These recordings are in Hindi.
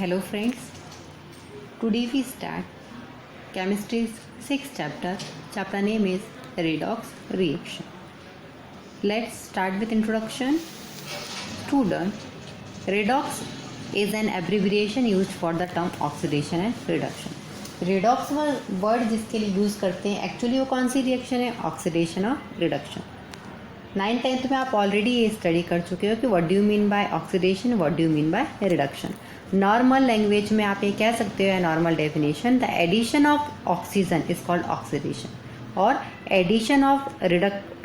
Hello friends, today we start chemistry's 6th chapter. Chapter name is redox reaction. Let's start with introduction. Student, redox is an abbreviation used for the term oxidation and reduction. redox word जिसके लिए यूज़ करते हैं एक्चुअली वो कौन सी रिएक्शन है? ऑक्सीडेशन और रिडक्शन. 9th-10th में आप ऑलरेडी ये स्टडी कर चुके हो कि what do you mean by oxidation, what do you mean by reduction. Normal language में आप ये कह सकते हो, normal definition, the addition of oxygen is called oxidation और addition of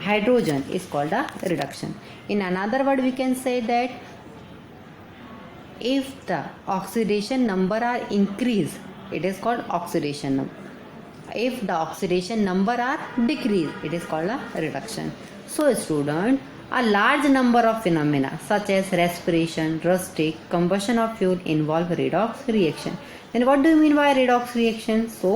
hydrogen is called a reduction. In another word we can say that if the oxidation number are increase, it is called oxidation. If the oxidation number are decrease, it is called a reduction. So student, a large number of phenomena such as respiration, rustic, combustion of fuel involve redox reaction. Then what do you mean by redox reaction? So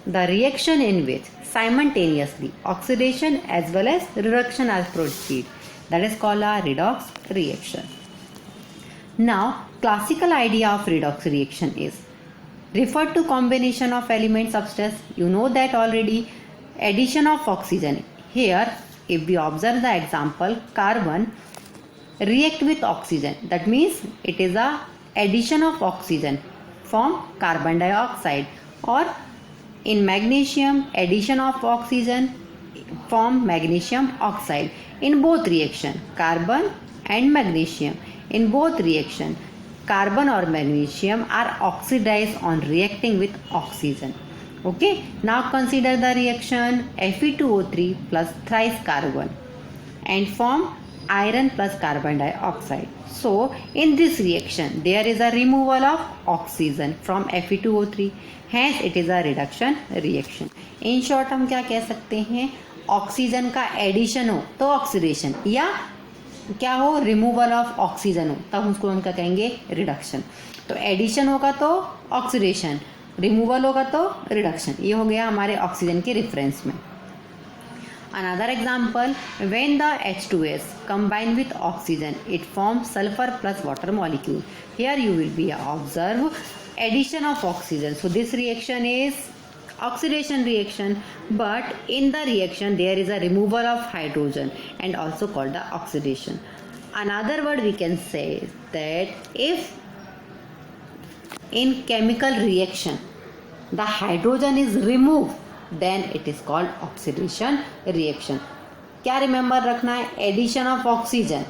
the reaction in which simultaneously oxidation as well as reduction are proceed, that is called a redox reaction. Now, classical idea of redox reaction is refer to combination of element substance. You know that already. Addition of oxygen. Here, if we observe the example, carbon react with oxygen. That means it is a addition of oxygen from carbon dioxide. Or in magnesium, addition of oxygen from magnesium oxide. In both reaction, carbon and magnesium. In both reaction, carbon or magnesium are oxidized on reacting with oxygen. Okay, now consider the reaction Fe2O3 plus thrice carbon and form iron plus carbon dioxide. So, in this reaction, there is a removal of oxygen from Fe2O3. Hence, it is a reduction reaction. In short, हम क्या कह सकते हैं? ऑक्सीजन का एडिशन हो तो ऑक्सीडेशन, या क्या हो, रिमूवल ऑफ ऑक्सीजन हो तब उसको हम क्या कहेंगे? रिडक्शन. तो एडिशन होगा तो ऑक्सीडेशन, रिमूवल होगा तो रिडक्शन. ये हो गया हमारे ऑक्सीजन के रेफरेंस में. Another example, when the H2S combine with oxygen it forms sulfur plus water molecule. Here you will be observe addition of oxygen. So this reaction is oxidation reaction, but in the reaction there is a removal of hydrogen and also called the oxidation. Another word we can say that if in chemical reaction the hydrogen is removed, then it is called oxidation reaction. क्या रिमेंबर रखना है? Addition of oxygen,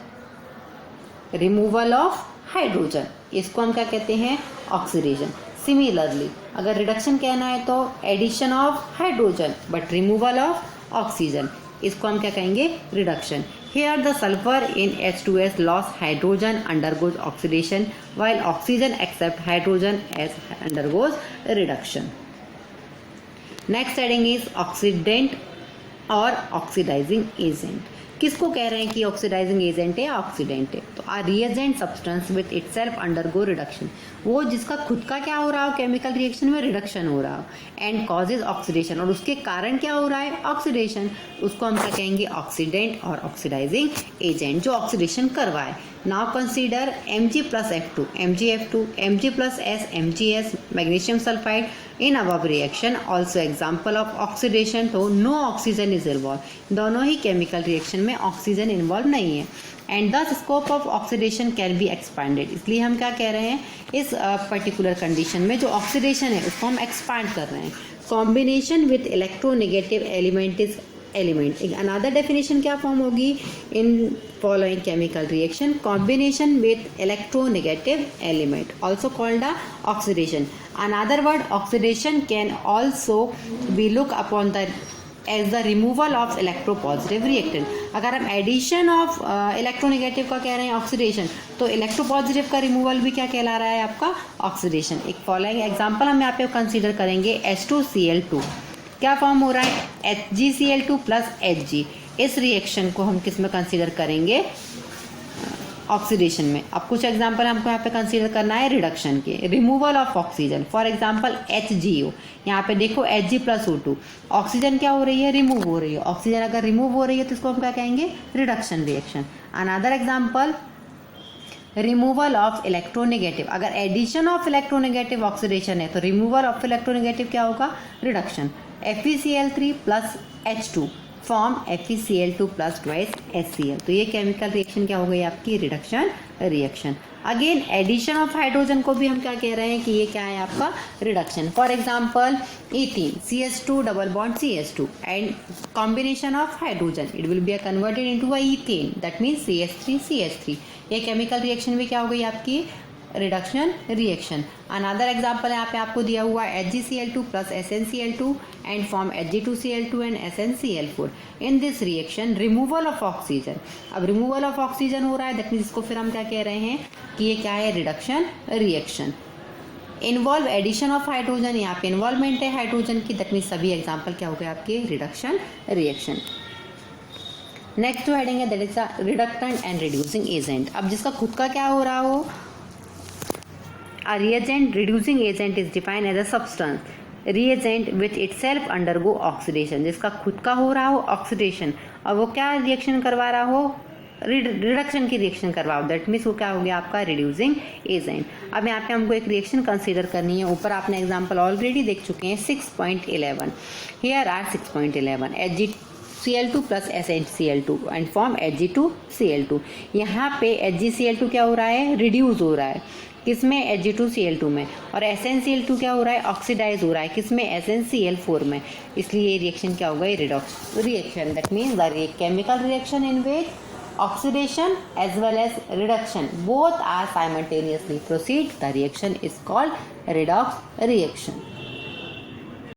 removal of hydrogen, इसको हम क्या कहते हैं? ऑक्सीडेशन. सिमिलरली अगर रिडक्शन कहना है तो addition of hydrogen but removal of oxygen, इसको हम क्या कहेंगे? Reduction. Here the sulphur in H2S loss hydrogen undergoes oxidation while oxygen accept hydrogen as undergoes reduction. Next heading is oxidant और ऑक्सीडाइजिंग एजेंट. किसको कह रहे हैं कि ऑक्सीडाइजिंग एजेंट है या ऑक्सीडेंट है? तो a reagent substance with itself undergo reduction, वो जिसका खुद का क्या हो रहा हो केमिकल रिएक्शन में? रिडक्शन हो रहा हो, एंड कॉजेज ऑक्सीडेशन, और उसके कारण क्या हो रहा है? ऑक्सीडेशन. उसको हम क्या कहेंगे? ऑक्सीडेंट और ऑक्सीडाइजिंग एजेंट, जो ऑक्सीडेशन करवाए. Now consider Mg plus F2, MgF2, Mg plus S, MgS, magnesium sulphide. In above reaction also example of oxidation. तो नो ऑक्सीजन इज इन्वॉल्व. दोनों ही केमिकल रिएक्शन में ऑक्सीजन इन्वॉल्व नहीं है. एंड दस scope of oxidation can be expanded. इसलिए हम क्या कह रहे हैं? इस पर्टिकुलर कंडीशन में जो ऑक्सीडेशन है उसको हम एक्सपांड कर रहे हैं. Combination with electronegative element is element. एक अनदर डेफिनेशन क्या फॉर्म होगी in following chemical reaction? Combination with electronegative element also called a oxidation. Another word oxidation can also be look upon the as the removal of electropositive reactant. अगर हम एडिशन ऑफ इलेक्ट्रोनेगेटिव का कह रहे हैं ऑक्सीडेशन, तो इलेक्ट्रोपॉजिटिव का रिमूवल भी क्या कहला रहा है आपका? ऑक्सीडेशन. एक फॉलोइंग एग्जांपल हम यहाँ पे कंसीडर करेंगे. H2Cl2 क्या फॉर्म हो रहा है? HgCl2 plus Hg. इस रिएक्शन को हम किस में कंसीडर करेंगे? ऑक्सीडेशन में. अब कुछ एग्जांपल हमको यहाँ पे कंसीडर करना है रिडक्शन के. Removal of oxygen, for example HgO. यहाँ पे देखो Hg प्लस O2, ऑक्सीजन क्या हो रही है? रिमूव हो रही है. ऑक्सीजन अगर रिमूव हो रही है तो इसको हम क्या कहेंगे? Reduction reaction. Another example removal of electronegative, अगर एडिशन ऑफ इलेक्ट्रोनेगेटिव ऑक्सीडेशन है तो रिमूवल ऑफ इलेक्ट्रोनेगेटिव क्या होगा, reduction. FeCl3 plus H2 form FeCl2 plus twice HCl. तो ये केमिकल रिएक्शन क्या हो गई आपकी, reduction reaction. Again addition of hydrogen को भी हम क्या कह रहे हैं कि ये क्या है आपका, reduction. For example ethene CH2 double bond CH2 and combination of hydrogen, it will be converted into a ethane, that means CH3CH3. ये केमिकल रिएक्शन भी क्या हो गई आपकी, रिडक्शन रिएक्शन. अनदर एग्जाम्पल यहाँ पे आपको दिया हुआ है HgCl2 plus SnCl2 and form Hg2Cl2 and SnCl4. In this reaction removal of oxygen. अब रिमूवल ऑफ ऑक्सीजन हो रहा है, दैट मीन्स इसको फिर हम क्या कह रहे हैं कि ये क्या है, reduction reaction. Involve addition of hydrogen, यहाँ पे इन्वॉल्वमेंट है हाइड्रोजन की, दैट मीन्स सभी एग्जाम्पल क्या हो गए आपके, रिडक्शन रिएक्शन. नेक्स्ट जो हेडिंग है that is a reductant and reducing agent. अब जिसका खुद का क्या हो रहा हो, a reagent reducing agent is defined as a substance reagent which itself undergo oxidation. जिसका खुद का हो रहा हो ऑक्सीडेशन और वो क्या रिएक्शन करवा रहा हो, रिडक्शन की रिएक्शन करवाओ, दैट मीन्स वो क्या हो गया आपका, रिड्यूसिंग एजेंट. अब यहाँ पे हमको एक रिएक्शन कंसीडर करनी है. ऊपर आपने एग्जांपल ऑलरेडी देख चुके हैं 6.11. Here are 6.11 HgCl2 plus SnCl2 and form Hg2Cl2. यहाँ पे HgCl2 क्या हो रहा है, रिड्यूस हो रहा है, किसमें, Hg2Cl2 में, और SnCl2 क्या हो रहा है, ऑक्सीडाइज हो रहा है, किसमें, SnCl4 में. इसलिए ये रिएक्शन क्या होगा, ये redox reaction. That means the chemical reaction in which oxidation as well as reduction both are simultaneously proceed, the reaction is called redox reaction.